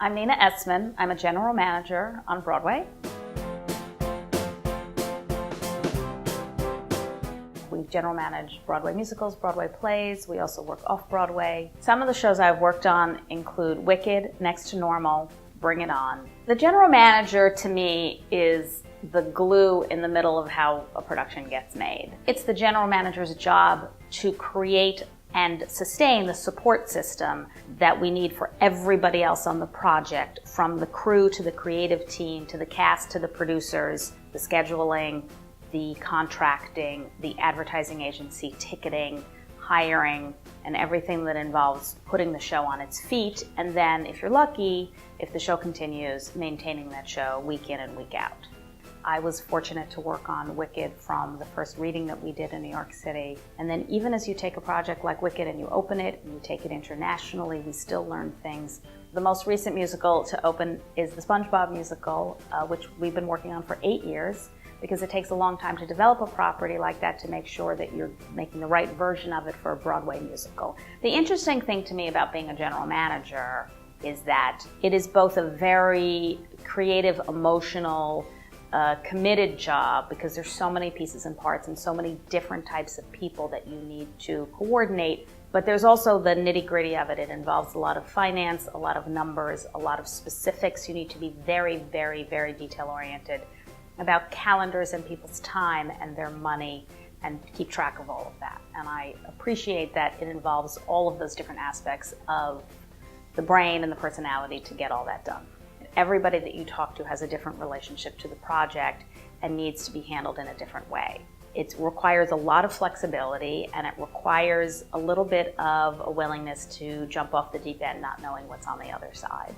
I'm Nina Essman. I'm a general manager on Broadway. We general manage Broadway musicals, Broadway plays. We also work off-Broadway. Some of the shows I've worked on include Wicked, Next to Normal, Bring It On. The general manager, to me, is the glue in the middle of how a production gets made. It's the general manager's job to create and sustain the support system that we need for everybody else on the project, from the crew to the creative team, to the cast, to the producers, the scheduling, the contracting, the advertising agency, ticketing, hiring, and everything that involves putting the show on its feet. And then, if you're lucky, if the show continues, maintaining that show week in and week out. I was fortunate to work on Wicked from the first reading that we did in New York City. And then even as you take a project like Wicked and you open it and you take it internationally, we still learn things. The most recent musical to open is the SpongeBob musical, which we've been working on for 8 years, because it takes a long time to develop a property like that to make sure that you're making the right version of it for a Broadway musical. The interesting thing to me about being a general manager is that it is both a very creative, emotional, committed job, because there's so many pieces and parts and so many different types of people that you need to coordinate. But there's also the nitty-gritty of it. It involves a lot of finance, a lot of numbers, a lot of specifics. You need to be very, very, very detail-oriented about calendars and people's time and their money, and keep track of all of that. And I appreciate that it involves all of those different aspects of the brain and the personality to get all that done. Everybody that you talk to has a different relationship to the project and needs to be handled in a different way. It requires a lot of flexibility, and it requires a little bit of a willingness to jump off the deep end not knowing what's on the other side.